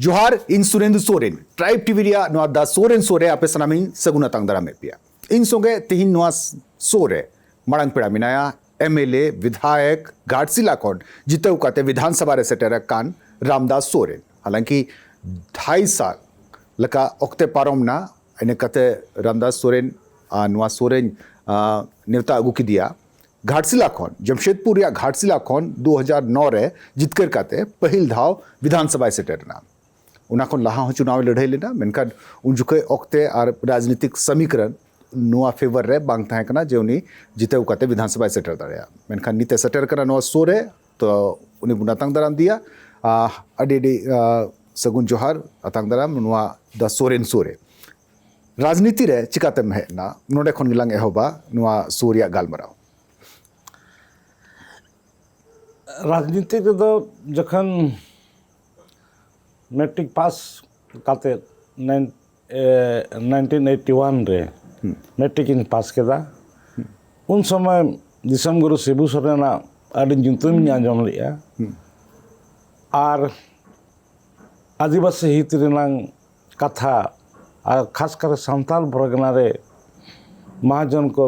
जोहार इन Surendra Soren tribe TV रिया नोआ दा सोरेन सोरे आपे सनामी सगुना तांगदारा में पिया इन सोंगे तिहिन नोआ सोरे मड़ंग पेड़ा मिनाया एमएलए विधायक घाटशिला खोन जितौ काते विधानसभा रे सेटेर कान रामदास सोरेन हालांकि 2.5 साल लका ओक्ते पारोमना इने काते रामदास सोरेन नोआ सोरेन नेवता अगु की दिया घाटशिला खोन जमशेदपुर या घाटशिला खोन 2009 रे जितकर काते पहिल धाव विधानसभा सेटेरना उना खोन लहा हो चुनाव लड़ाई लेना मेनखान उन जुके ओक्ते और राजनीतिक समीकरण नोआ फेवर रे बांग थाहे कना जे उनी जिते काते विधानसभा सेटर दाड़िया मेनखान निते सेटर कना नोआ सोरे तो उनी बुनातांग दाराम दिया अडी सगुन जोहार अतांग दाराम नोआ द सोरेन सोरे राजनीति रे चिकाते महना नोडे खोन गिलांग एहोबा नोआ सोरिया गालमराव राजनीति रे जखन मैट्रिक पास काते 1981 रे मैट्रिक इन पास केदा उन समय दिसम गुरु शिबू सोरेना आदि जुतुम आंजम लिया और आदिवासी हित रेनांग कथा और खासकर सांताल परगना रे महाजन को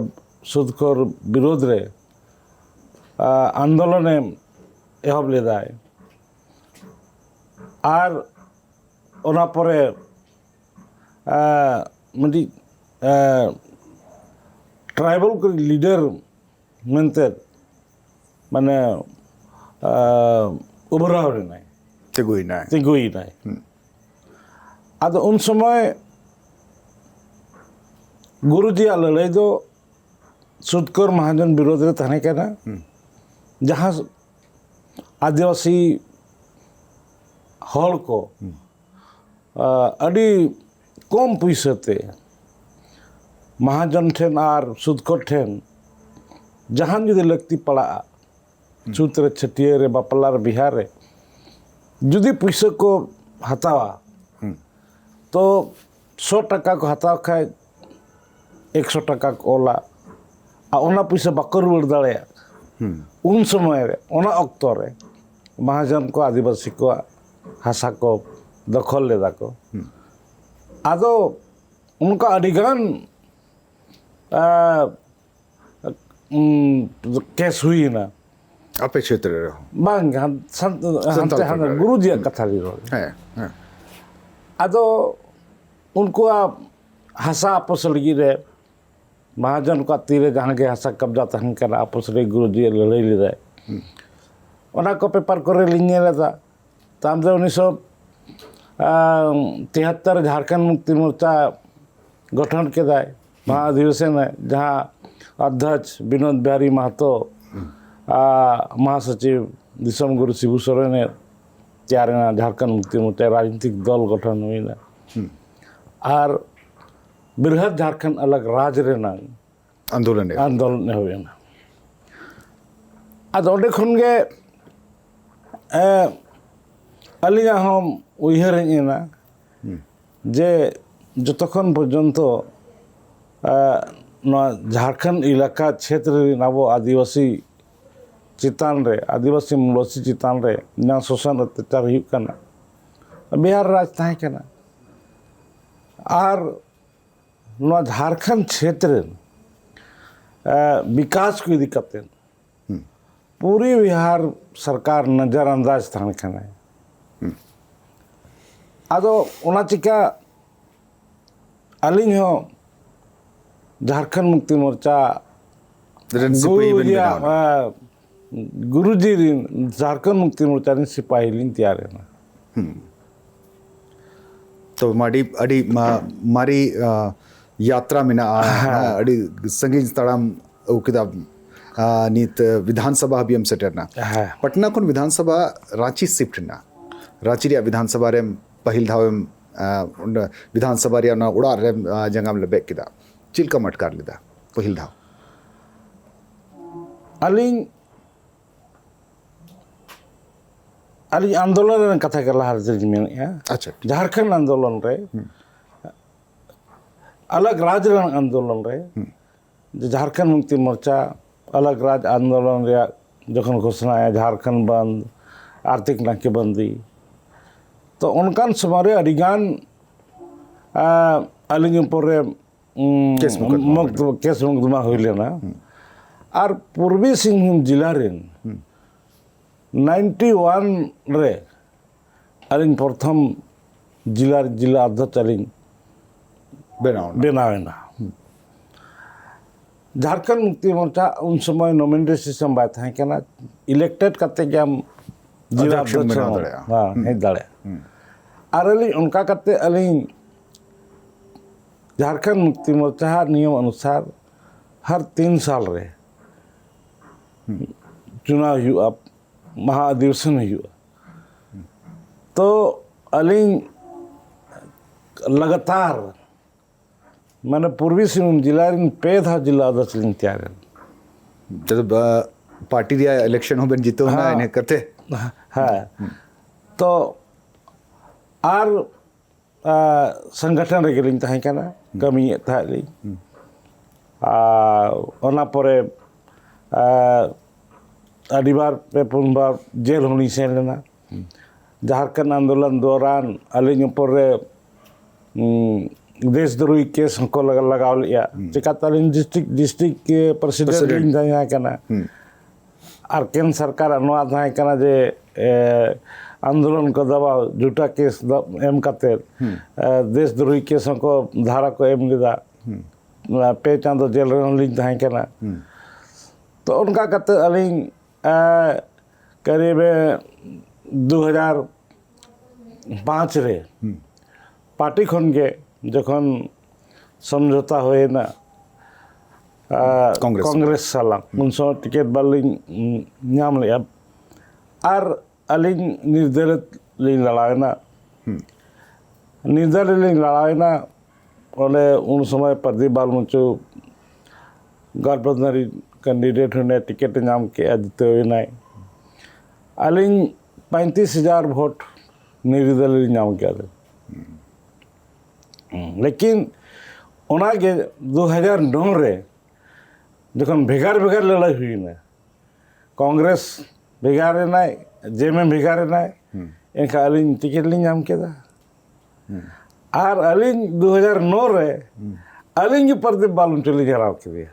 सुदखोर विरोध रे आंदोलन एहब लेदाय और ओना परे मदी ट्राइबल को लीडर मनते माने उभराव रेनाय तिगुई नाय आदो उन समय गुरुजी लड़ाई दो सुदखोर महाजन विरोध रे थाने केना जहाँ आदिवासी हल को अड़ी कम पैसाते महाजन ठेन और सुदखोर ठेन जहाँ जुदी लगती पड़ा सूत रे छटिये रे बापला रे बिहार रे जुदी पैसा को हतावा तो 100 टका को हताव खाए 100 टका को ओला आ ओना पैसा बाको रुवाड़ दाड़ेया उन समय रे ओना अक्तो रे महाजन को आदिवासी को हासा को दखल लेदा को आदो उनका अधिगान केस हुई ना आपे क्षेत्र रे बांग संत गुरुजी कथा ली रो आदो उनको हासा आपस लगी रे महाजन को तीरे जहाँ के हासा कब्जा तहन कर आपस रे गुरुजी लड़ाई ले रहे ओना को पेपर करे लिंगे रहता ताम 1973 झारखंड मुक्ति मोर्चा गठन के दाय महाधिवेशन है जहाँ अध्यक्ष विनोद बिहारी महतो महासचिव दिसम गुरु शिबू सोरेन त्यारे झारखंड मुक्ति मोर्चा राजनीतिक दल गठन हुई ना और बृहद झारखंड अलग राज रेना आंदोलन हुए ना आदो ओडे खन गे अलिया हम उयहर ना जे जतक्षण पर्यंत झारखंड इलाका क्षेत्र नबो आदिवासी चितान रे आदिवासी मूलसी चितान रे ना शोषण अत्याचार हुई कना बिहार राज ताहे कना और झारखंड क्षेत्र विकास को इदी करते पूरी बिहार सरकार नजरअंदाज थाने खाना आदो ओना चिका अलिंग हो झारखंड मुक्ति मोर्चा गुरुजी झारखंड मुक्ति मोर्चा ने सिपाही लिंग तैयार है ना तो मारी यात्रा में ना अड़ी संगीन तड़ाम उकिदा नीत विधानसभा अभियम सेटरना पटना कोन विधानसभा रांची शिफ्ट ना रांची रिया विधानसभा रे पहिल धाव विधानसभा रिया ना उड़ा रे जंगम ले बेक किदा चिलका मटकार लेदा पहिल धाव अली आंदोलन कथा कर लहा में अच्छा झारखंड आंदोलन रे अलग राज्य आंदोलन रे झारखंड मुक्ति मोर्चा अलग राज्य आंदोलन जखन घोषणा है झारखंड बंद आर्थिक नाकेबंदी तो उनकान समय रे अडिगान अलिंग ऊपर रे केस मुकदमा केस मुकदमा हुई लेना और पूर्वी सिंहभूम जिला रेन 91 रे अलिंग प्रथम जिला अध्यक्ष अलिंग बेनावेना झारखंड मुक्ति मोर्चा उन समय नॉमिनेटेड सिस्टम बाय था केना इलेक्टेड करते के हम जिला अध्यक्ष हां हे दाड़े और अलिंग उनका करते अलिंग झारखंड मुक्ति मोर्चा नियम अनुसार हर 3 साल रे चुनाव हुआ महाधिवेशन हुआ तो अलिंग लगातार मैंने पूर्वी सिंहभूम जिला पे था जिला अध्यक्ष लिंग तैयार जब पार्टी दिया इलेक्शन हो बन जीतो ना इन्हें करते है तो आर संगठन रे लिंग तहां कना कमी था लिंग ओना परे अडिबार पे पुनबार जेल होनी से लेना झारखंड आंदोलन दौरान अलिंग ऊपर देशद्रोही केस को लगाव लिया चिकाता डिस्ट्रिक्ट के प्रेसिडेंट लिंग तहां कना और केंद्र सरकार अनुवाद था कना जे आंदोलन को दबाव झूठा केस एम करते देशद्रोही केस को धारा को एम लिदा पे चांदो जेल लिंग तहां कना तो उनका कहते अलिंग करीब 2005 रे पार्टी खन के जखन समझौता हुए ना कांग्रेस साला उन समय टिकट बालिंग नाम लिया और अलिंग निर्दलित लिंग लड़ाना निर्दलित लिंग लड़ाना ओने उन समय प्रदीप बालमुचु गठबंधन कैंडिडेट होने टिकट नाम के आदित्य हुए ना अलिंग 35,000 वोट निर्दलित नाम के लेकिन उनागे 2009 रे जखन भेगार लड़ाई हुई ना कांग्रेस भेगारे ना जेएमएम भेगारे ना इनका अलिंग टिकट लिंग नाम के और अलिंग 2009 रे अलिंग प्रदीप बालमुचु लिंग हराव के दिया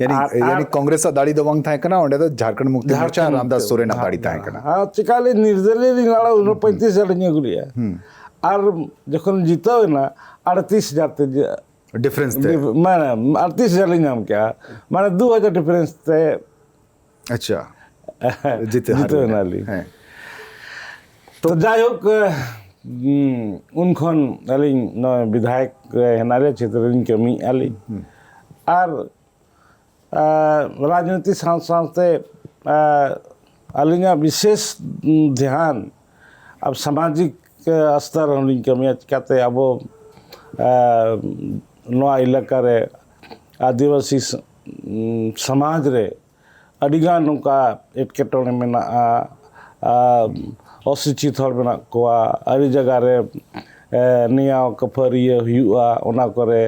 यानी कांग्रेस दाड़ी दबंग था कना ओंडे तो झारखंड मुक्ति मोर्चा रामदास सोरेन दाड़ी था कना हां चिकाले निर्दलीय लिंग लड़ा 35,000 लिंग गुलिया और जखन जीतो ना 38,000 ते डिफरेंस थे माने 38,000 लिंग नाम क्या माने 2,000 डिफरेंस थे अच्छा जीते ना ली तो जायक उनखन अलिंग न विधायक हनारे क्षेत्र लिंग कमी आली और राजनीति साथ अलिंगा विशेष ध्यान अब सामाजिक स्तर होनी कमी चिकाते अब नवा इलाका रे आदिवासी समाज रे अडिगान उनका एटकेटोने में ना अशिक्षित हर में कोआ अड़ी जगह रे निया कफरिया हुआ ओना करे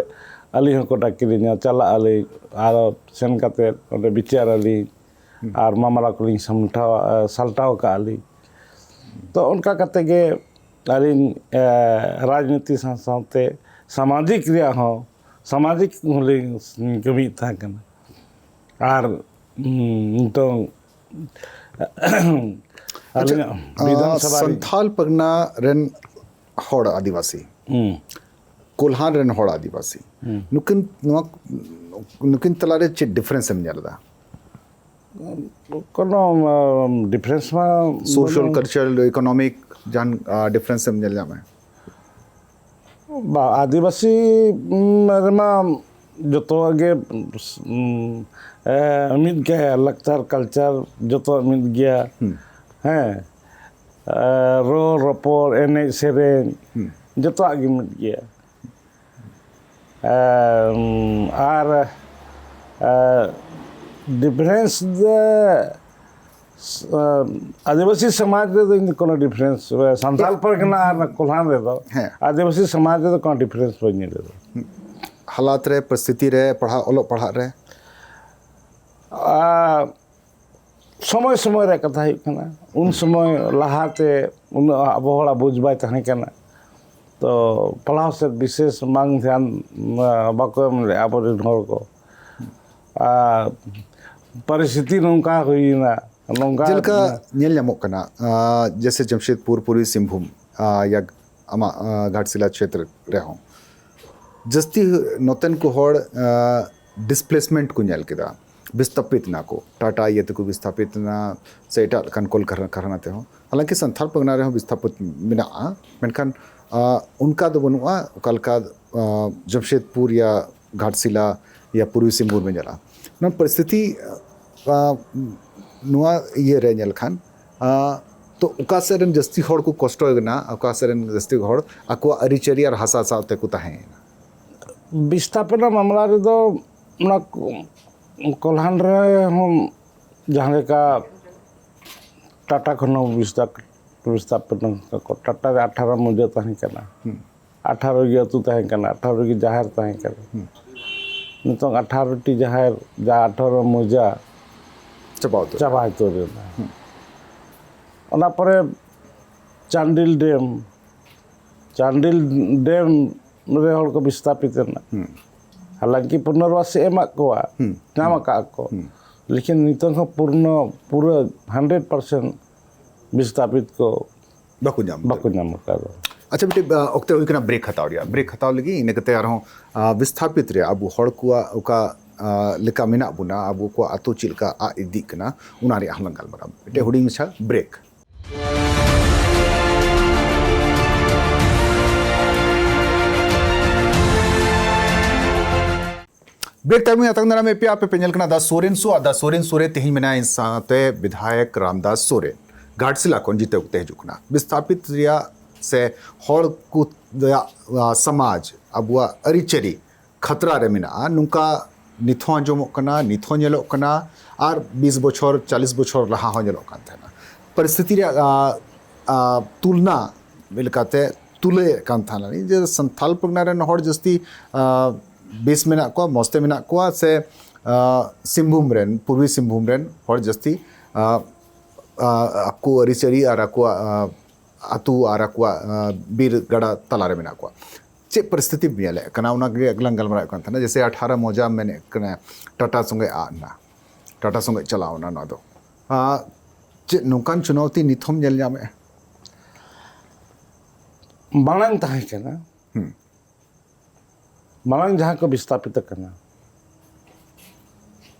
अली को डाकिलिंगा चला अली आर सेन काते ओंडे विचार अली और मामला को लिंग साल्टाव का अली तो उनका कहते के अलिंग राजनीति साथ सामाजिक रिया हो सामाजिक कमी था कना और तो संथाल परगना रेन हड़ आदिवासी कोल्हान रेन हड़ आदिवासी नुकिन तलारे चे डिफरेंस एम नेलदा कोनो डिफरेंस में सोशल कल्चरल इकोनॉमिक जान डिफरेंस एम नेल जामे आदिवासी रमा जो आगे मिद गया लक्चर कल्चर जो मिद गया हैं रो रपोर एने सेरेन जो आगे मिद गया और डिफरेंस आदिवासी समाज रे तो कोनो डिफरेंस संथाल परगना और कोल्हान रे तो आदिवासी समाज रे तो कोनो डिफरेंस बनी रे हालात रे परिस्थिति रे पढ़ा ओलो पढ़ा रे समय समय रे कथा हुई कना उन समय लहाते उन अबो हड़ा बुझ बाय तहने कना तो पढ़ाव से विशेष मांग ध्यान बाको ले अब हर को परिस्थिति नौका हुई ना नौका जेलका नेल ᱧᱟᱢᱚᱜ ᱠᱟᱱᱟ जैसे जमशेदपुर पूर्वी सिंहभूम या आमा घाटशिला क्षेत्र रहो जस्ती नोतन को हड़ डिस्प्लेसमेंट को नेल केदा विस्थापित ना को टाटा ये को विस्थापित ना से एटा कन कोल करना ते हो हालांकि संथाल पगना रहो विस्थापित मिना मेनखान उनका दो बनुआ कलका जमशेदपुर या घाटशिला या पूर्वी सिंहभूम में जला ना परिस्थिति नुआ ये रे नेल खान तो उका सेरन जस्ती हड़ को कष्ट होगना उका सेरन जस्ती हड़ आको अरिचेरी और हासा साते को ताहे विस्थापना मामला रे दो ना कोल्हान रे हम जहां लेका टाटा खनो विस्थापना को टाटा रे 18 मुजे ताहे कना 18 गे तू ताहे कना 18 गे जाहिर ताहे कना नितो 18 टी जाहिर जा 18 मुजा चबाव तो रे ओना परे चांडिल डैम रे हड़ को विस्थापित ना हालांकि पुनर्वास एम को नाम को लेकिन नितंग पूरा 100% विस्थापित को बाकु नाम का अच्छा बेटे ओक्ते हुई कना ब्रेक हताव लगी इने कते आरो विस्थापित रे अब हड़ को उका लेका मेना बुना अब को आतो चिलका आ इदी कना उना रे हलंग गलमरा बेटे हुडिंग छा ब्रेक ब्रेक टाइम में अतंग नाम पे आप पेंजल कना दा सोरेन सोरे तेही मेना इंसाते विधायक रामदास सोरेन घाटशिला कोन जीते उते जुकना विस्थापित रिया से हड़ को समाज अबुआ अरिचेरी खतरा रे मेना नुका निथो आंजमोग कना निथो नेलोग कना और 20 बछर 40 बछर लहा हो नेलोग कान थाना परिस्थिति रे तुलना मिलकाते तुले कान थाना जे संथाल पगना रे हड़ जस्ती बेस मेना को मस्ते मेना को से सिंहभूम रेन पूर्वी सिंहभूम रेन हड़ जस्ती आको अरिचेरी और आको आतु और आको बीर गड़ा तला रे मेना को चे परिस्थिति मिले कना उना के अगलंग गलमरा कान थाना जैसे 18 मौजा मैंने कना टाटा संगे आना टाटा संगे चलावना ना दो चे नौकान चुनौती निथम नेल जामे मांग ताहे कना मांग जहां को विस्थापित करना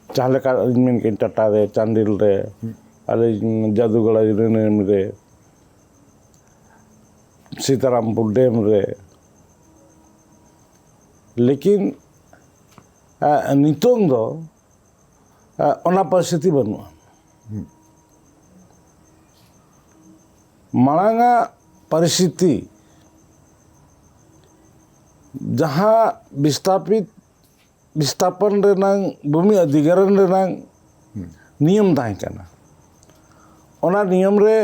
चाहले का मेन के टाटा रे चांदिल रे अरे जादूगढ़ रे सीतारामपुर डैम रे लेकिन नितोंग दो ओना परिस्थिति बनुआ मांगा परिस्थिति जहाँ विस्थापन रेनांग भूमि अधिग्रहण रेनांग नियम ताहे कना ओना नियम रे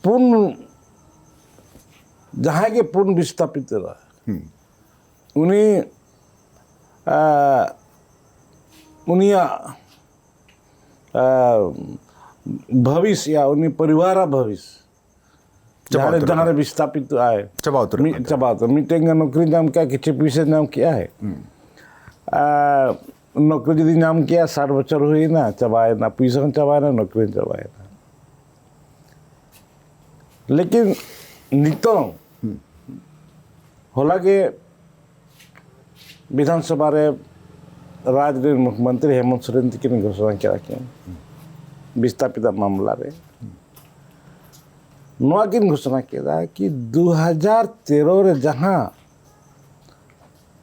पूर्ण जहाँ के पूर्ण विस्थापित रहा उन्हीं उनिया भविष्य या उन्हीं परिवार भविष्य जहाँ विस्थापित आए चबावत मीटिंग नौकरी नाम क्या कि पैसे नाम क्या है नौकरी यदि नाम किया 60 बच्चर हुई ना चबाए ना पैसा चबाए ना नौकरी चबाए ना लेकिन नितों होला के विधानसभा रे राज्य मुख्यमंत्री हेमंत सोरेन की घोषणा किया विस्थापित मामला रे नवा किन घोषणा किया कि 2013 रे जहाँ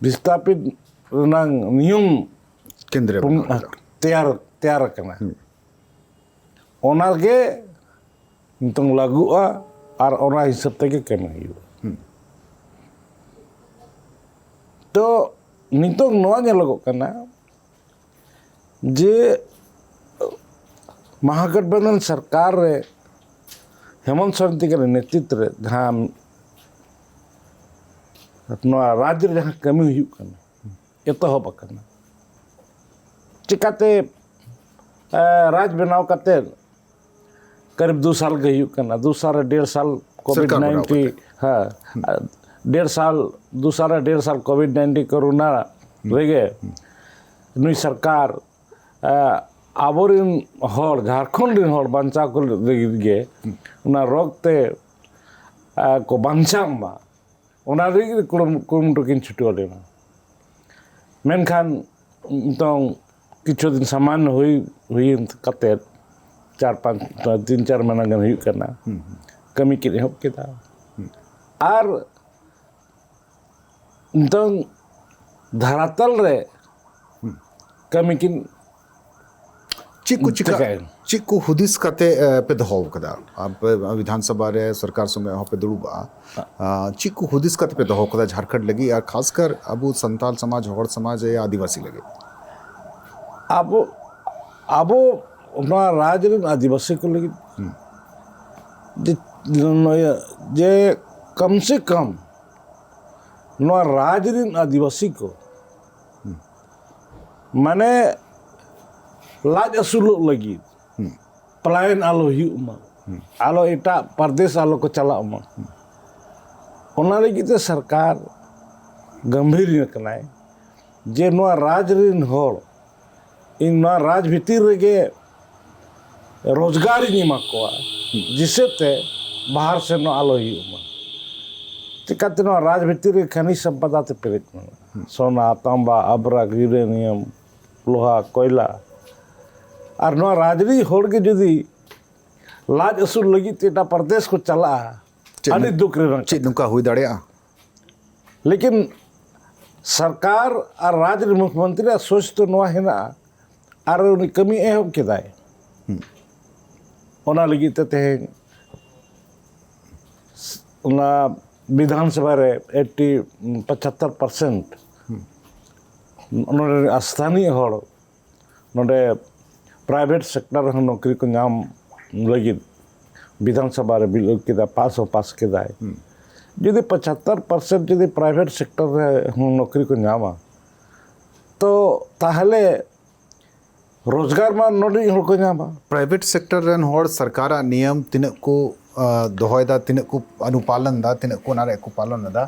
विस्थापित नियम केंद्र तैयार करना ओना के नितों लागुआ और ओना हिसाब तक कमी हुई तो नितों नवा नेलोगो कना जे महागठबंधन सरकार रे हेमंत सोरेन के नेतृत्व रे जहाँ राज्य जहाँ कमी हुई एतहब चिकाते राज बनाव करते करीब 2 साल के हुई करना 2 साल 1.5 साल कोविड-19 हाँ 1.5 साल 2 साल 1.5 साल कोविड-19 कोरोना रेगे नुई सरकार आबोरिन हर झारखंड रिन हर बांचा को गे उना रोगते को बांचा मा उना रेगे कुरुमुटु किन छुट्टी लेना मेनखान तो किछु दिन सामान्य हुई कते 3-4 महीना गन हुई करना कमी के एहब के और तो धरातल रे कमी किन चिक्कू हुदिस कते पे दहो कदा अब विधानसभा रे सरकार संगे हो पे दुड़ुबा चिक्कू हुदिस कते पे दहो कदा झारखंड लगी और खासकर अबु संताल समाज हड़ समाज या आदिवासी लगे अब राज आदिवासी को लगी जे कम से कम राज आदिवासी को माने लाज असुल लगी पलायन आलो हुमा आलो एटा प्रदेश आलो को चला लगी सरकार गंभीर कनाय जे राज हड़ इन राज भीतर रेगे रोजगार इन जिसे ते बाहर से आलो चिकाते राज भीतर खनिज संपदा ते पेरेज सोना तांबा अब्रक यूरेनियम लोहा कोयला और राजरी हड़ के जुदी लाज असुल लगी एटा प्रदेश को चला अभी दुख चे नुका हुई दाड़िया लेकिन सरकार और राज्य मुख्यमंत्री सोच तो नवा हेना और उनी कमी एहब केदाय ओना लगी तेहें विधानसभा रे 75% स्थानीय हड़ नोडे प्राइवेट सेक्टर नौकरी को नाम लगी विधानसभा रे बिल केदा पास केदाय जुदी 75% जुदी प्राइवेट सेक्टर रे नौकरी को नामा तो ताहले रोजगार मा नोडी हड़ को नामा प्राइवेट सेक्टर रन हड़ सरकारा नियम तिन को दोहयदा तिन को अनुपालन दा तिन को नारे को पालन दा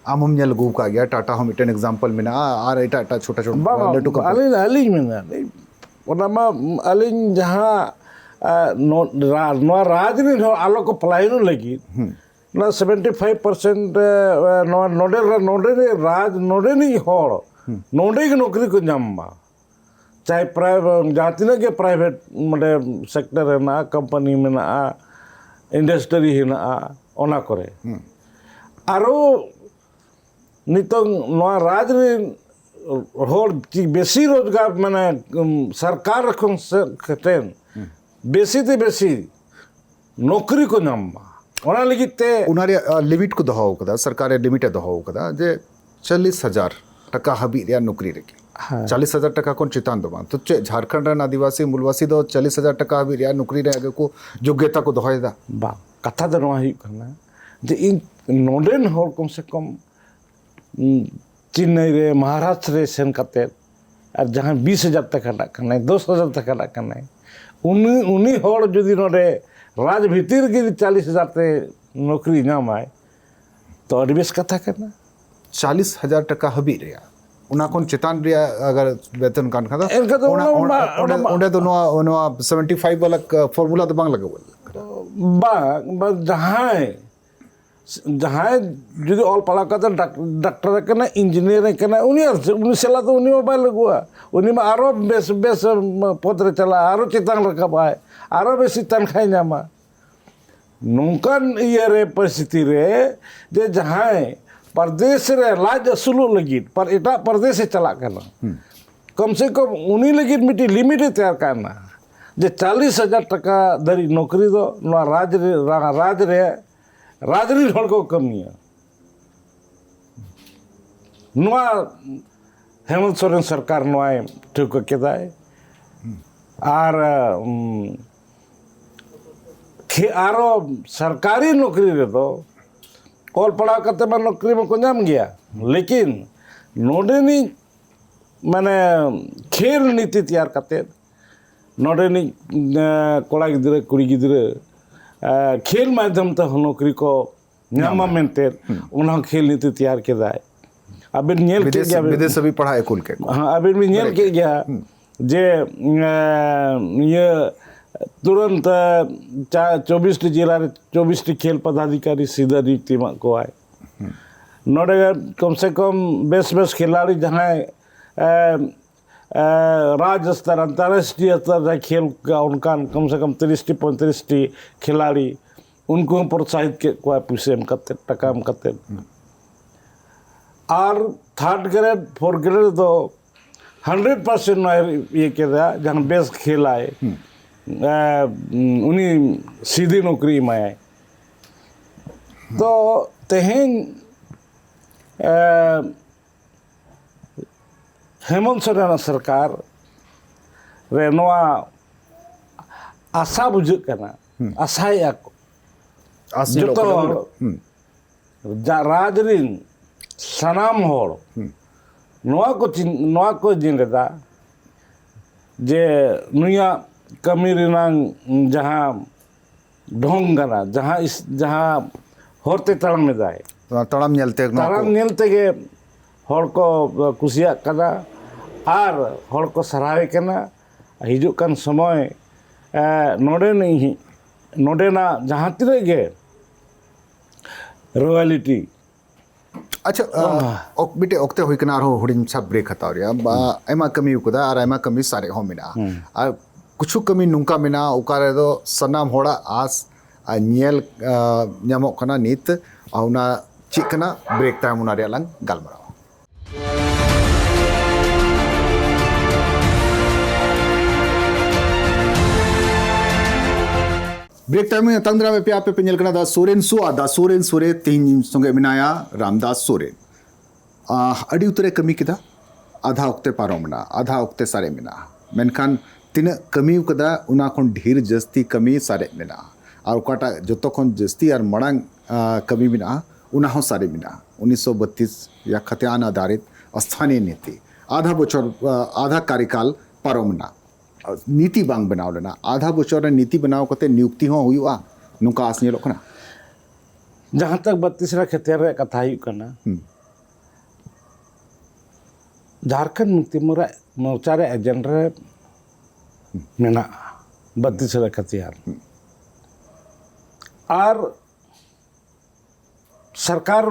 आम हम नेल गु का गया टाटा हम इटन एग्जांपल में ना आर एटा छोटा लटू का अली में ओना मा अली जहां नो राज रे आलो को पलायन लगी ना 75% नोडे राज नोडे नहीं हड़ नोडे की नौकरी को नामा चाहे प्राइवेट जहाँ तीन के प्राइवेट मतलब सेक्टर है ना कंपनी में ना इंडस्ट्री है ना ओना करे आरो नितंग नवा राज रे हड़ बेसी रोजगार माने सरकार खन बेसी ते बेसी नौकरी को नामा ओना लगी ते उनारे लिमिट को दहो कदा सरकार लिमिट दहो कदा जे 40,000 टका हबी रे नौकरी रे 40,000 टका कौन चितान दो तो झारखंड रन आदिवासी मूलवासी दो 40,000 टका हबी रे नौकरी रे आगे को योग्यता को दोहयदा बा कथा दो नवा हुई करना जे इन नोडेन हड़ कम से कम चेन्नई रे महाराष्ट्र रे सेन कते और जहाँ 20,000 तक करना 10,000 तक करना उन्हीं हड़ जुदी नोडे राज भीतर के 40,000 ते नौकरी नाम आए तो अड़बेस कथा करना 40,000 टका हबी रे उना कौन चितान रे अगर वेतन कान खदा ओंडे तो नोआ 75 वाला फार्मूला तो बांग लगो बा जहाँ जुदी ऑल पढ़ा करते डॉक्टर करना इंजीनियर करना उन्हीं सला तो उन्हीं में बाय लगुआ उन्हीं में आरो बेस पद रे चला आरो चितान रखब आए आरो बेसी तनखाई नामा नौकन ये रे परिस्थिति रे जे जहाँ प्रदेश रे लाज असुलो लगी पर एटा प्रदेश से चला करना कम से कम उन्हीं लगी मिट्टी लिमिट तैयार करना जे 40,000 टका दरी नौकरी दो राज रे हड़ को कमी है नुआ हेमंत सोरेन सरकार नुआ ठीक केदाय और आरो सरकारी नौकरी रे तो ऑल पढ़ा करते मैं नौकरी में को नाम गया लेकिन नोडे नहीं माने खेल नीति तैयार करते नोडेनिक कोड़ा गिद्रा कुड़ी गिद्रा खेल माध्यम ते नौकरी को ᱧᱟᱢᱟ ᱢᱮᱱᱛᱮ ᱚᱱᱟ ᱠᱷᱮᱞ नीति तैयार केदा अबिन ᱧᱮᱞ के गया विदेश भी पढ़ाए कुल के हां अबिन भी ᱧᱮल के गया जे ये तुरंत 24 जिला 24 खेल पदाधिकारी सीधा नियुक्ति मा को आए नोडे कम से कम बेस खिलाड़ी जहां राज्य स्तर अंतर्राष्ट्रीय स्तर खेल का उनका कम से कम 30-35 खिलाड़ी उनको प्रोत्साहित के पैसे एम करते टका एम करते और 3rd ग्रेड 4th ग्रेड तो 100% ये केदा जहां बेस खेल आए उन्हीं सीधी नौकरी में आए तो तेहें हेमंत सोरेन सरकार रे नोआ आशा बुझे करना आशाया जो राजरिन सनाम होड़ नोआ को जिंदा जे नुया कमी रिनांग जहां ढोंग गना जहां होरते तड़म में जाए तड़म नेलते के होड़ को कुसिया कदा आर होड़ को सराहे कना हिजुक कान समय नोडे नहीं नोडे ना जहां तिरे गे रॉयल्टी अच्छा बिटे ओक्ते हुई कना हो हुडिन सब ब्रेक हताव रे एमा कमी उकदा और एमा कमी सारे हो मिना और कुछ कमी नुंका मिना उकारे दो सनाम होड़ा आस ᱧᱮᱞ ᱧᱟᱢᱚᱜ ᱠᱟᱱᱟ ᱱᱤᱛ ᱚᱱᱟ ᱪᱮᱫ ᱠᱟᱱᱟ ᱵᱨᱮᱠ ᱛᱟᱭᱚᱢ ᱚᱱᱟ ᱨᱮᱭᱟᱜ ᱞᱟᱝ ᱜᱟᱞᱢᱟᱨᱟᱣᱟ ब्रेक टाइम में तंद्रा में पे पे पेल कना दा सोरेन सोरे तीन संगे मिनाया रामदास सोरेन अड़ी उतरे कमी किदा आधा ओक्ते पारोमना आधा ओक्ते सारे मिना मेनखान तीना कमी कदा उना खन ढेर जस्ती कमी सारे मिना और ओकाटा जतो खन जस्ती और मड़ांग कमी मिना उना हो सारे मिना 1932 या खतियान आधारित स्थानीय नीति आधा बोचर आधा कार्यकाल पारोमना नीति बांग बनाव लेना आधा बोचर नीति बनाव कते नियुक्ति हो हुआ नुका आस नेलो कना जहां तक 32 रा खतियार रे कथा हुई कना झारखंड मुक्ति मोर्चा रे एजेंडा रे मेना 32 रा खतियार और सरकार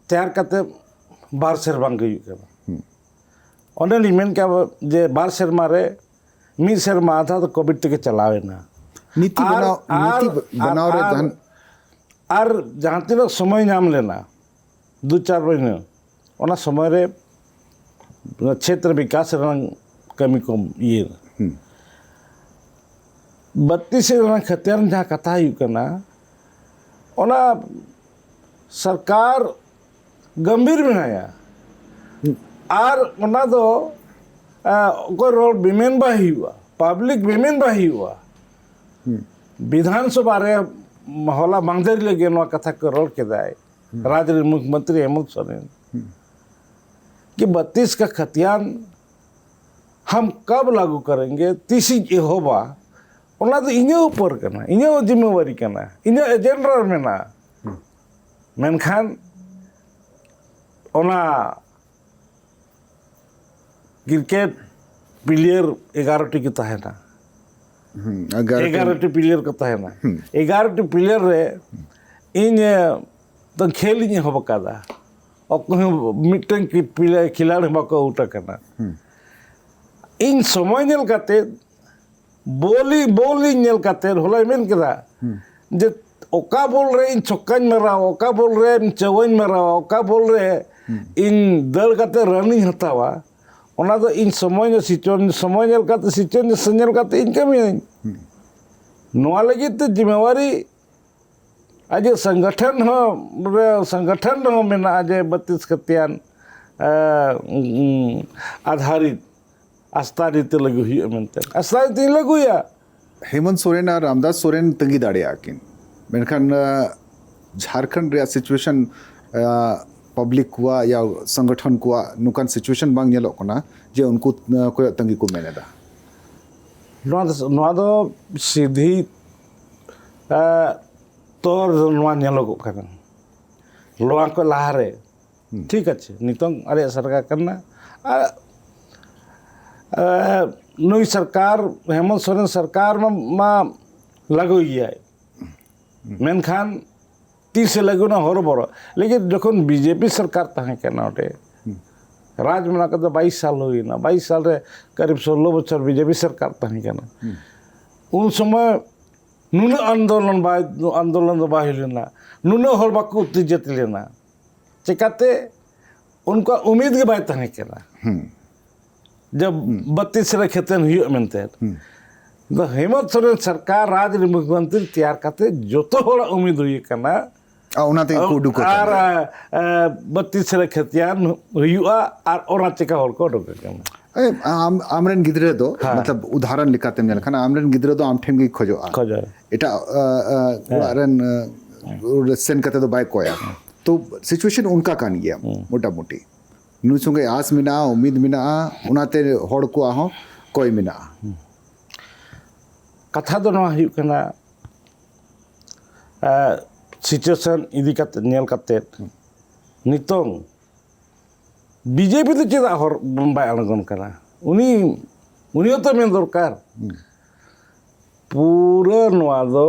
तैयार करते बार सेरबांग गई कना ओने निमेन क्या जे बार सेरमा रे मी सेरमा आधा तो कोविड तक चलावे ना नीति बनाओ रे जहां और जहां तक समय नाम लेना 2-4 महीने ओना समय रे क्षेत्र विकास रंग कमी को ये 32 रंग खतियार जहां कथा हुई कना ओना सरकार गंभीर बनाया और ओना दो को रोड विमेन बाही हुआ पब्लिक विमेन बाही हुआ विधानसभा रे होला बांगदरी लगे नो कथा को रोड के दाए राज्य मुख्यमंत्री हेमंत सोरेन कि 32 का खतियान हम कब लागू करेंगे तीसी ये होबा ओना तो इने ऊपर करना इने जिम्मेवारी करना इने एजेंडा में ना मेनखान ओना क्रिकेट प्लेयर 11 की तहना 11 प्लेयर को तहना 11 प्लेयर रे इन तो खेल इन होबकादा मिट्टन की प्लेयर खिलाड़ी बाको उठा करना इन समय नेल काते बॉलिंग नेल काते होला मेन केदा जे ओका बोल रे इन छक्का मारा ओका बोल रे चौवन मारा ओका बोल रे इन दल काते रनिंग हतावा ओना तो इन समय नेल काते सिचुएशन नेल काते इन कमी नोआ लगी तो जिम्मेवारी आज संगठन हो मेना आज 32 खतियान आधारित आस्था रीति लगू हुई मेनते आस्था रीति लगूया हेमंत सोरेन और रामदास सोरेन तंगी दाड़े आकिन मेनखान झारखंड रे सिचुएशन पब्लिक हुआ या संगठन को नुकान सिचुएशन बांग नेलो कना जे उनको को तंगी को मेनेदा नोआ दो सीधी तौर नोआ नेलोगोग कना लोआ को लाहारे ठीक अच्छे नितोंग अरे सरकार करना नुई सरकार हेमंत सोरेन सरकार मा लागू गया मेनखान तीस लागू ना हर बड़ो लेकिन जखन बीजेपी सरकार तहे केना ओटे राज मना का 22 साल हुईना 22 साल रे करीब 16 बछर बीजेपी सरकार तहे केना उन समय नुना आंदोलन दो बाय लेना नुना हर बाको उत्तेजित लेना चिकाते उनका उम्मीद के बाय तहे केना जब 32 रे खेतन हुई मेनते तो हेमंत सोरेन सरकार राज मुख्यमंत्री तैयार करते जोतो होड़ा उम्मीद हुई कना उनाते को दुको आर 32 रे खेतियान हुआ आर ओना चिका होड़ को डोके कना आमरेन गिद्रे दो मतलब उदाहरण लिखाते नेल खाना आमरेन गिद्रे दो आम ठेम गी खोजो एटा उदाहरण सेन कते दो बाय कोया तो सिचुएशन उनका कान गया मोटा मोटी नु संगे आस मिना उम्मीद मिना उनाते होड़ को आहो कोई मिना कथा दो नवा हुई कना सिचुएशन इदी कते नेल कते नितोंग बीजेपी तो चेदा हर बाय अणगोन कना उनी तो मेन दरकार पूरा नवा दो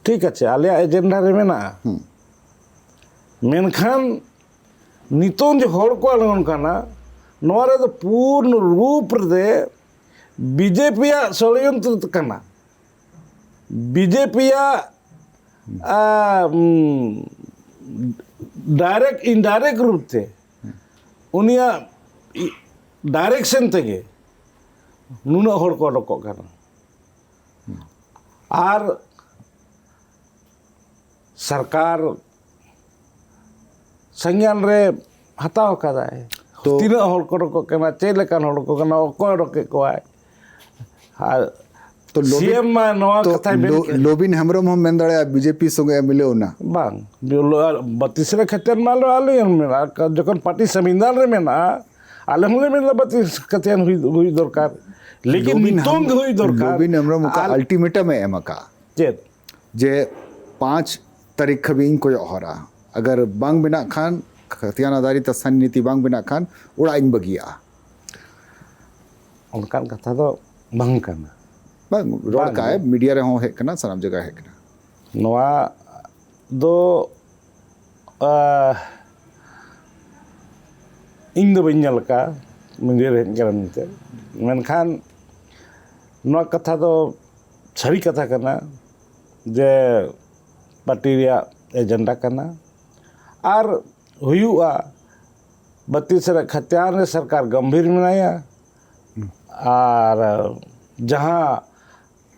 ठीक अच्छे आलिया एजेंडा रे मेना मेनखान नितोंग जो हर को अणगोन कना नवा रे तो पूर्ण रूप रे बीजेपी षड्यंत्र कना बीजेपी डायरेक्ट इनडायरेक्ट रूप से उनिया डायरेक्शन तेगे नुना होड़ को अडको कना आर सरकार संज्ञान रे हताव कदा है तो तीना होड़ को अडको कना चे लेकान होड़ को कना को अडके को आय तो सीएम मा नवा कथा लोबिन हेम्ब्रम हम मेन दाड़े बीजेपी संगे मिले ना बांग 32 रे खेतन मालो आले मेना जखन पार्टी संविधान रे मेना आले हमले मेना 32 कथन हुई दरकार लेकिन नितोंग हुई दरकार लोबिन हेम्ब्रम का अल्टीमेटम है एमका चेत जे 5 तारीख खबीन को हरा अगर बांग बिना खान खतियान आधारित स्थानीय नीति बांग बिना खान उड़ा इन बगिया उनका कथा दो बांग करना बांग रोड का है मीडिया रे हो है कना सारा जगह है कना नवा दो इन दो बन्नल का मीडिया रे करनते मेनखान नवा कथा दो छड़ी कथा करना जे पार्टी रे एजेंडा करना आर हुआ 32 रे खतियान रे सरकार गंभीर मनाया और जहाँ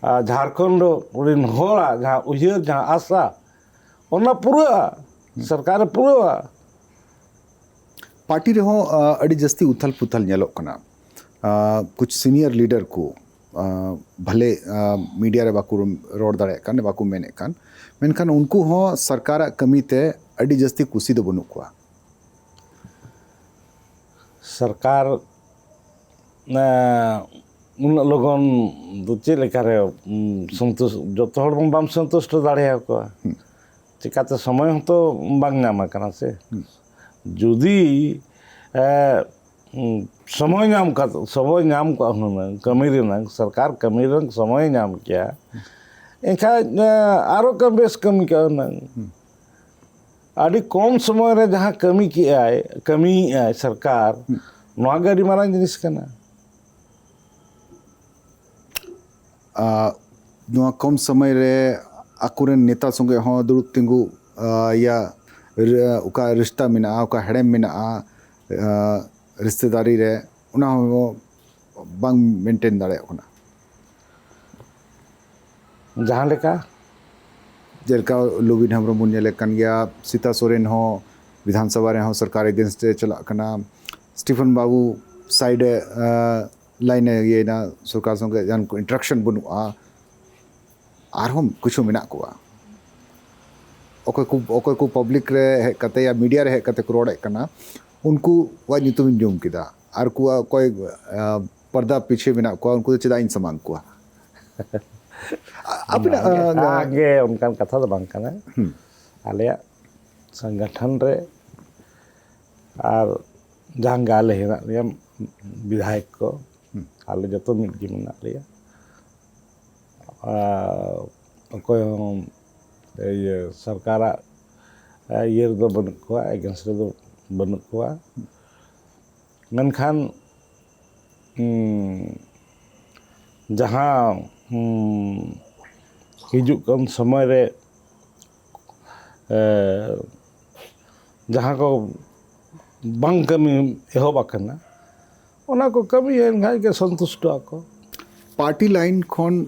झारखंड उड़ीन होड़ा जहाँ उयर जहाँ आशा ओना पूरा सरकार पूरा पार्टी रहो अड़ी जस्ती उथल पुथल नेलो कना कुछ सीनियर लीडर को भले मीडिया रे बाकू रोड दाड़े कान बाकू मेने कान मेनखान उनको हो सरकार कमीते अड़ी जस्ती कुसी दो बनु को सरकार उन लोगन दो चे लेकारे संतोष जो हर बाम संतुष्ट दाड़े को चिकाते समय तो बांग नामा कना से जुदी समय नाम का हुन कमी रेना सरकार कमी रंग समय नाम किया एखा आरो कम बेस कमी का आदि कम समय रे जहाँ कमी किया सरकार नवा गाड़ी मारांग जिनिस कना नवा कम समय रे आकुरेन नेता संगे हो दुरुब तिंगु या उका रिश्ता मिना उका हेड़ेम मिना रिश्तेदारी रे उना हो बांग मेंटेन दाड़े कोना जहाँ लेका जेलका लोबिन हेम्ब्रम बुन नेले कन गया सीता सोरेन हो विधानसभा रे हो सरकार अगेंस्ट चला कना स्टीफन बाबू साइड लाइन ये ना सरकार संगे जान को इंटरेक्शन बनुआ आरहम कुछ मेना को ओको को पब्लिक रे हे कते या मीडिया रे हे कते को रोड़े कना उनको वा नितुम जोम किदा आर को कोई पर्दा पीछे मेना को उनको चेदा इन समान को अपना आगे उनका कथा तो बांग कना आलिया संगठन रे और जहाँ गाले हेना लिया विधायक को आले जतो मिट गी मेना लिया कोई ये सरकार ये दो बनुक को अगेंस्ट दो बनुक को मेनखान जहाँ हिजुक कन समय रे जहाँ को बंग कमी एहब आकना ओना को कमी है भाई के संतुष्ट आको पार्टी लाइन खन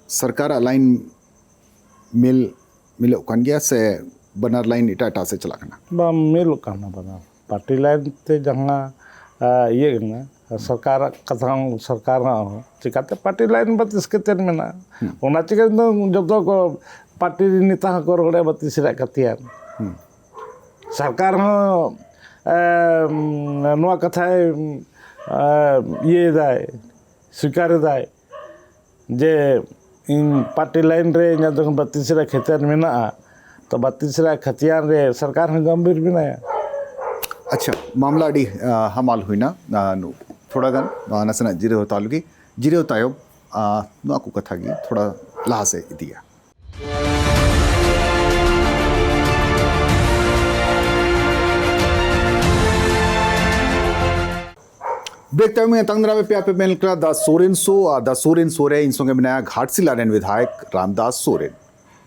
सरकार लाइन मिलो कान गया से बनार लाइन इटा से चला करना बा मिल काना बना पार्टी लाइन ते जहाँ ये ना सरकार कथा सरकार हो चिकाते पार्टी लाइन बत्तीस के तेन में ना ओना चिका जब तो को पार्टी नेता को रोड़े बत्तीस रे कतियान सरकार हो नवा कथा ये दाय स्वीकार दाय जे इन पार्टी लाइन रे इन जो बत्तीस रे खतियान में ना तो बत्तीस रे खतियान रे सरकार हो गंभीर बनाया अच्छा मामला अड़ी हमाल हुई ना थोड़ा गान नसना जिरे होता लगी जिरे होता है ना को कथा की थोड़ा लाह से दिया ब्रेक टाइम में तंगरा में पे मेल करा द सोरेन सोरे इन संगे बनाया घाटशिला रेन विधायक रामदास सोरेन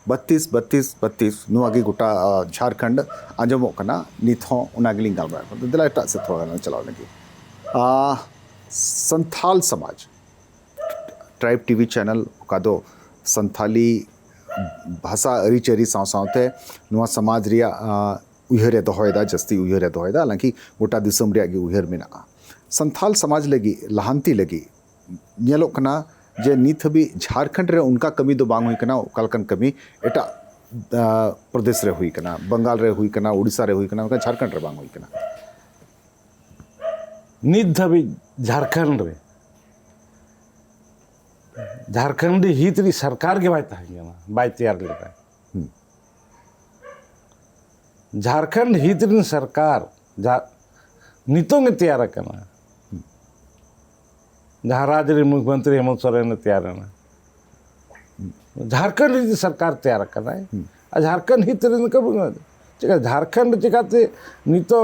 32 नुआगी गोटा झारखंड आंजमो कना निथो उनागलिंग गालबा दिला एटा से थोड़ा गाना चलाओ लगी संथाल समाज ट्राइब टीवी चैनल का दो संथाली भाषा अरीचेरी सावते नुआ समाज रिया उयहरे दोहयदा जस्ती उयहरे दोहयदा हालांकि गोटा दिसम रिया गी उयहर मेना संथाल समाज लगी लहांती लगी नेलो कना जे नित हबी झारखंड रे उनका कमी दो बांग हुई कना ओकालकन कमी एटा प्रदेश रे हुई कना बंगाल रे हुई कना उड़ीसा रे हुई कना उनका झारखंड रे बांग हुई कना नित हबी झारखंड रे झारखंडी हितरी सरकार के बात है बाय तैयार लेता झारखंड हितरी सरकार नितों के तैयार करना जहाँ राज्य रे मुख्यमंत्री हेमंत सोरेन ने तैयार है झारखंड हित सरकार तैयार करना है झारखंड हित कब चिका झारखंड चिकाते नितो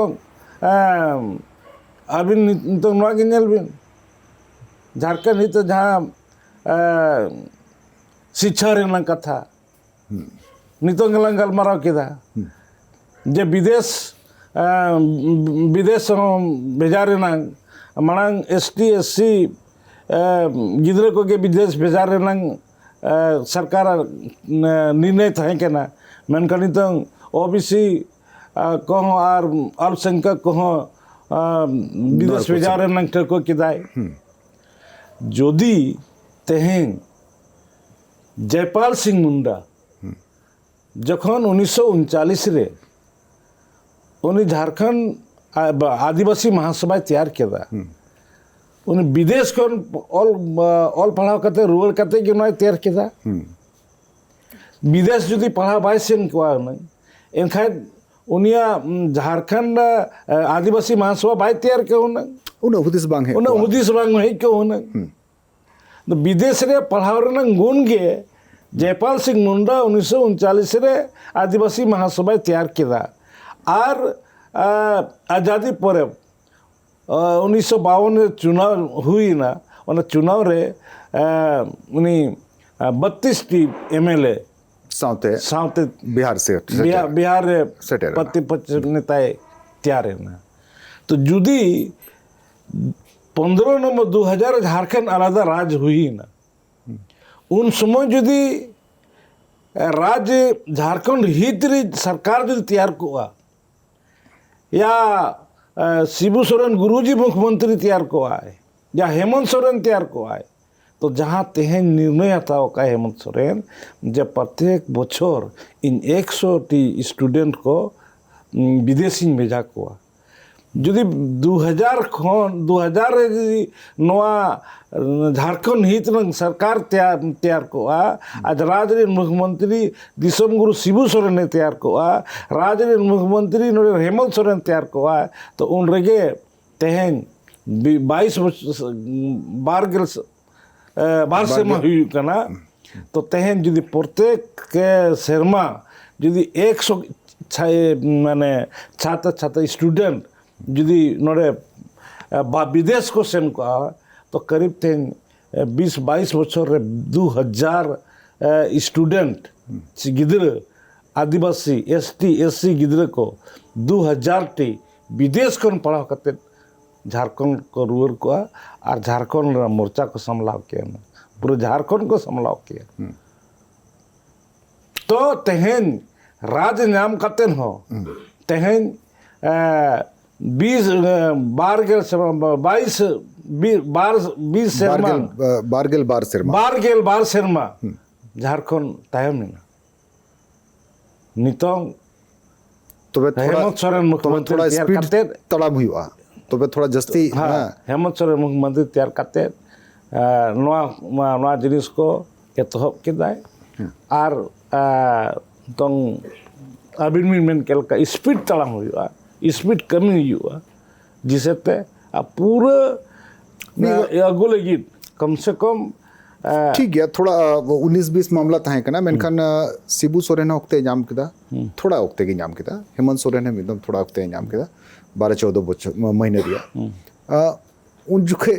अभी नितो नवा के नेल बिन झारखंड हित जहाँ शिक्षा रे कथा नितो गलंगल माराव किदा जे विदेश भेजा रेना मांग एसटी एससी गिद्रे को के विदेश भेजा रेना सरकार निर्णय तहें केना मेनखान तो ओबीसी कहो और अल्पसंख्यक कहो विदेश भेजा रेना ठेको किदाय जोदी तेहें जयपाल सिंह मुंडा जखन 1939 रे उन्हें झारखंड आदिवासी महासभा तैयार किया उन्हें विदेश को ऑल पढ़ाव करते रुआड़ करते कि उन्हें तैयार किया विदेश जुदी पढ़ा बाय सेन को एनखान उनिया झारखंड आदिवासी महासभा बाय तैयार के उन हुदिस बांग है उन हुदिस बांग है के तो विदेश रे पढ़ाव रे गुण गे जयपाल सिंह मुंडा 1939 रे आदिवासी महासभा तैयार किया और आज़ादी पर 1952 चुनाव हुई ना उन चुनाव रे उन्हीं 32 टी MLA साउते बिहार से बिहार रे 25 नेता तैयार है ना तो जुदी 15 नवंबर 2000 झारखंड आलादा राज्य हुई ना उन समय जुदी राज्य झारखंड हितरी सरकार जुदी तैयार को या शिबू सोरेन गुरुजी मुख्यमंत्री तैयार को आए या हेमंत सोरेन तैयार को आए तो जहाँ तेहन निर्णय हताव का हेमंत सोरेन जब प्रत्येक बछर इन 100 टी स्टूडेंट को विदेशी भेजा को जुदी 2000 खन 2000 रे जुदी नवा झारखंड हित नंग सरकार तैयार कोआ आज राज्य रे मुख्यमंत्री दिसम गुरु शिबू सोरेन ने तैयार कोआ राज्य रे मुख्यमंत्री नोरे हेमंत सोरेन तैयार कोआ तो उन रेगे तेहन 22 बार सेमा हुई कना तो तेहन जुदी प्रत्येक के शर्मा जुदी 100 माने छात्र स्टूडेंट जुदी नोरे विदेश को सेन को तो करीब तेन 20-22 बच्चों रे 2000 स्टूडेंट गिद्र आदिवासी ST/SC गिद्र को 2000 टी विदेश को पढ़ाव करते झारखंड को रुअर को और झारखंड मोर्चा को संभलाव किया ना पूरे झारखंड को संभलाव किया तो तेहन राज नाम करते हो तेहन 20 बारगेल 20 बार सेरमा झारखंड तायम ना नितोंग तबे हेमंत सोरेन मुख्यमंत्री थोड़ा तैयार स्पीड करते तड़ाम हुआ तबे थोड़ा जस्ती हेमंत सोरेन मुख्यमंत्री तैयार करते नवा जिनिस को एतहब केदाय और तंग अबिन मेन केलका स्पीड तड़ाम हुआ स्पीड कमी हुआ जिसे ते पूरा अगो लगी कम से कम ठीक गया थोड़ा 19-20 मामला तहे कना मेनखान शिबू सोरेन ओक्ते नाम किदा थोड़ा ओक्ते की नाम किदा हेमंत सोरेन है एकदम थोड़ा ओक्ते नाम किदा 12-14 महीने दिया उन जुखे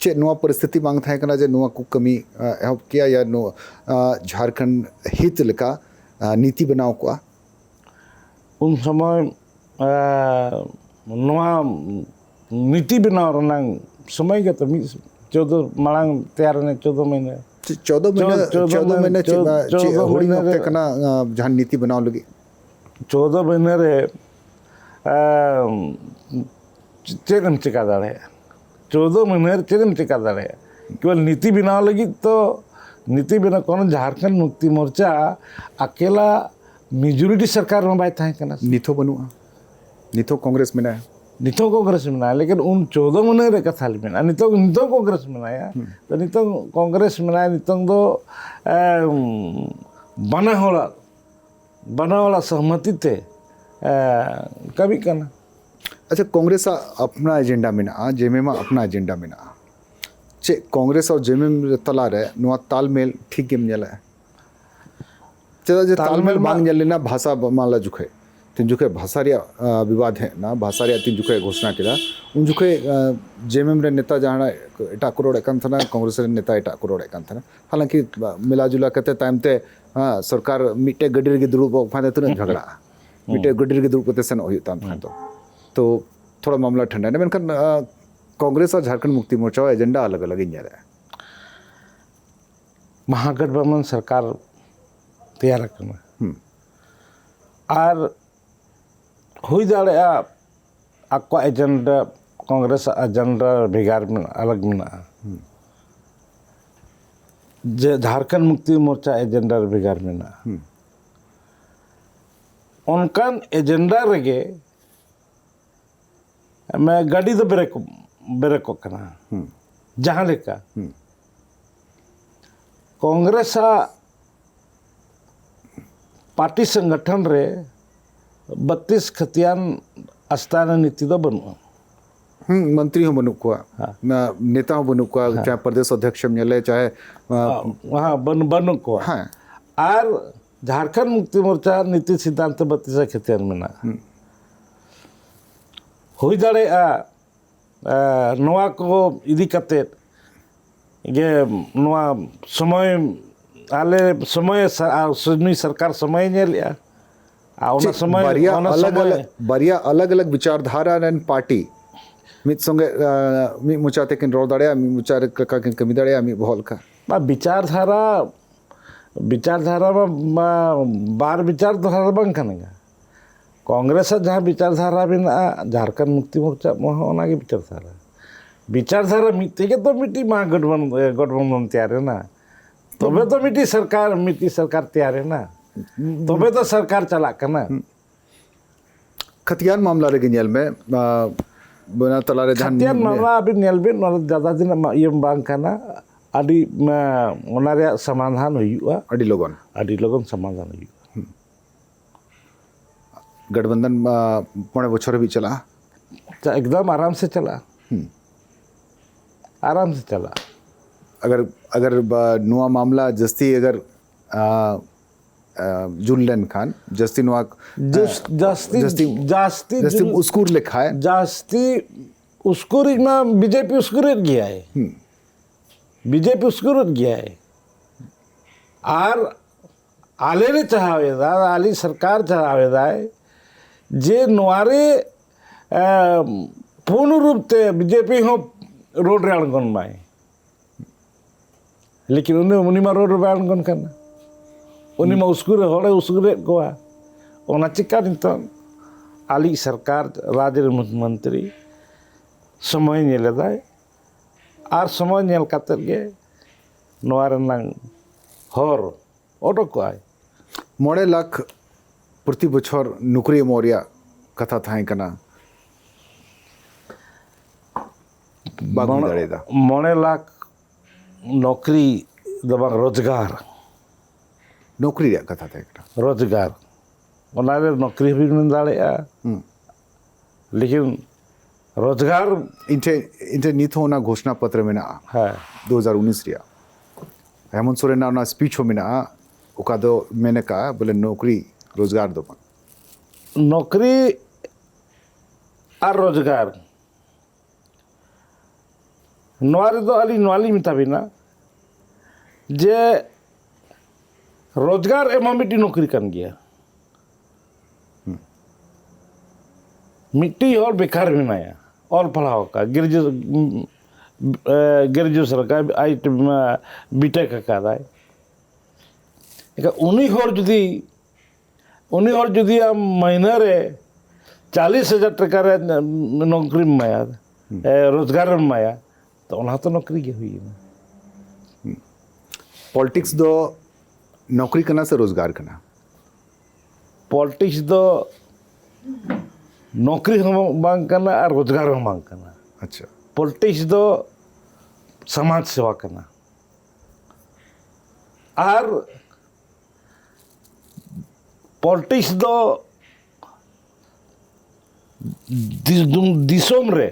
चे नवा परिस्थिति बांग तहे कना जे नवा को कमी एहब किया या नो झारखंड हित लेका नीति बनाओ को उन समय नवा नीति बनाओ रनांग समय के तो 14 मांग तैयार ने 14 महीने 14 महीने होड़ी नोक्ते कना जहां नीति बनाओ लगी 14 महीने रे चेकम चिका दाड़े 14 महीने रे चेकम चिका दाड़े केवल नीति बनाओ लगी तो नीति बना कौन झारखंड मुक्ति मोर्चा अकेला मेजोरिटी सरकार में बात है कना निथो बनुआ निथो कांग्रेस में ना नितो कांग्रेस में ना लेकिन उन 14 महीने रे कथा में नितो कांग्रेस में ना तो नितो कांग्रेस में ना नितो दो बना वाला सहमति ते कभी करना अच्छा कांग्रेस अपना एजेंडा में ना जेएमएम अपना एजेंडा में ना चे कांग्रेस और जेएमएम तला रे नुआ तालमेल ठीक गेम जला चला जे तालमेल बांग जलेना भाषा माला जुखे तीन जुखे भाषा विवाद है ना भाषा तीन जुखे घोषणा किया उन जुखे जेएमएम रे नेता जहाँ एटा करोड़ एकान था कांग्रेस रे नेता एटा करोड़ एकान था हालांकि मिलाजुला करते टाइम ते सरकार मिट्टे गड्डी रे दुरुब फादे तुरंत झगड़ा मिट्टे गड्डी रे दुरुब करते सन होता तो थोड़ा मामला ठंडा है मेनखान कांग्रेस और झारखंड मुक्ति मोर्चा एजेंडा अलग अलग इन रहा है महागठबंधन सरकार तैयार करना और हुई दाड़े आपको एजेंडा कांग्रेस एजेंडा भेगार में अलग में जे झारखंड मुक्ति मोर्चा एजेंडा भेगार में उनकान एजेंडा रेगे मैं गाड़ी तो ब्रेक करना जहाँ लेका कांग्रेस पार्टी संगठन रे 32 खतियान आस्थाना नीति तो बनु मंत्री हो बनु को नेता हो बनु को चाहे प्रदेश अध्यक्ष मिले चाहे वहाँ बनु को हाँ और झारखंड मुक्ति मोर्चा नीति सिद्धांत 32 खतियान में ना हुई दाड़े नवा को इदी करते ये नवा समय आले समय सरकार समय ने लिया समय बारिया अलग अलग विचारधारा रन पार्टी मित संगे मी मुचाते किन रोड दाड़े मी मुचार का किन कमी दाड़े मी बहल का विचारधारा में बार विचारधारा बंग कनेगा कांग्रेस जहाँ विचारधारा भी ना झारखंड मुक्ति मोर्चा मोहना की विचारधारा मिट्टी के तो मिट्टी गठबंधन तैयार है ना तबे तो मिट्टी सरकार तैयार है ना तबे तो सरकार चला करना खतियान मामला रे ᱧᱮᱞ ᱢᱮ बना तला रे जहां खतियान मामला अभी नेल बिन ज़्यादा दिन ये बांग करना अभी ओना रे समाधान हुआ अडी लोगन समाधान हुआ गठबंधन 5 बछर भी चला एकदम आराम से चला आराम से चला अगर नुआ मामला जस्ती अगर जुनलन खान जस्ती नुआ जस्ती उसकुर लिखा है जास्ती उसकुर में बीजेपी उसकुर गया है बीजेपी उसकुर गया है और आले ने चाहेदा आली सरकार चाहेदा है जे नुआरे पूर्ण रूप से बीजेपी हो रोड रे अणगन माए लेकिन उन्हें रोड रे अणगन करना उन्हें उसकुरे होड़े उसकुरे कोआ ओना चिका नितो आली सरकार राज्य मुख्यमंत्री समय नेलेदाय और समय नेल कातर गे नोआ रनांग हर ओडोकाय 9 लाख प्रति बछर नौकरी मोरिया कथा थाई कना बागुन दड़ेदा 9 लाख नौकरी दबा रोजगार नौकरी रे कथा थाई कना रोजगार ओनारे नौकरी भी मिल दाड़ेया लेकिन रोजगार इनटे नित होना घोषणा पत्र में ना है 2019 रिया हेमंत सोरेन ना स्पीच हो मिना ओका दो मैंने कहा बोले नौकरी रोजगार दो नौकरी और रोजगार नोआरे दो अली नोआली मिताबिना जे रोजगार एमा मिट्टी नौकरी कर गया मिट्टी और बेकार बनाया और पढ़ाओ का ग्रेजुएशन का आई बीटेक का दाय उन्हीं और जुदी महीना रे 40,000 टका रे नौकरी में माया रोजगार में माया तो उन्हें तो नौकरी के हुई पॉलिटिक्स दो नौकरी करना से रोजगार करना पॉलिटिक्स दो नौकरी हम मांग करना और रोजगार हम मांग करना अच्छा पॉलिटिक्स दो समाज सेवा करना और पॉलिटिक्स दो दिसोम रे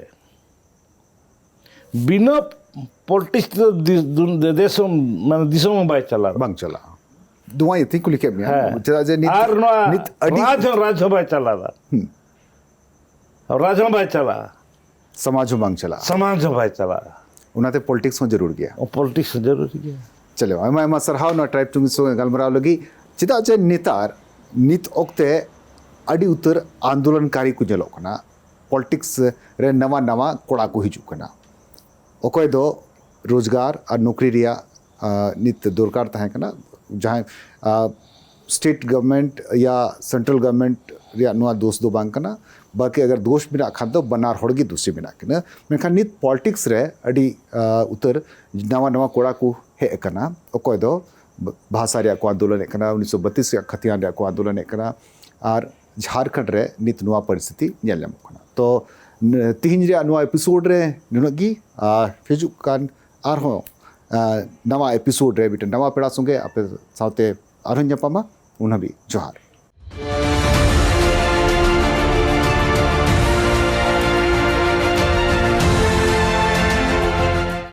बिना पॉलिटिक्स दो देशों माने दिसों में बाय चला बंग चला दुआ ये थी कुली के में जरा जे और राज बाय चला था राज बाय चला समाज में बंग चला समाज बाय चला उनाते पॉलिटिक्स में जरूर गया और पॉलिटिक्स जरूर गया चलो एमा सरहाव ना ट्राइब टू सो गलमराव लगी चिदा जे नेतार नित ओक्ते अड़ी उतर आंदोलनकारी को जलो कना पॉलिटिक्स रे नवा नवा कोड़ा को हिजू कना ओकोय दो रोजगार और नौकरी रिया नित दरकार तहे कना जहां स्टेट गवर्नमेंट या सेंट्रल गवर्नमेंट रिया नुआ दोष दो बांग कना बाकी अगर दोष बिना खान दो बनार होड़गी दूसरी बिना कना मेखान नित पॉलिटिक्स रे अड़ी उतर नवा नवा कोड़ा को हे कना ओकोय दो भाषा रे को आंदोलन कना 1932 रे खतियान रे को आंदोलन कना और झारखंड रे नित नुआ परिस्थिति नेल कना तो तीन रे नुआ एपिसोड रे नुनगी हिजु कान आरहो नवा एपिसोड रे बिट नवा पेड़ा संगे आपे साथे आरहन जपामा उन्हा भी जोहार।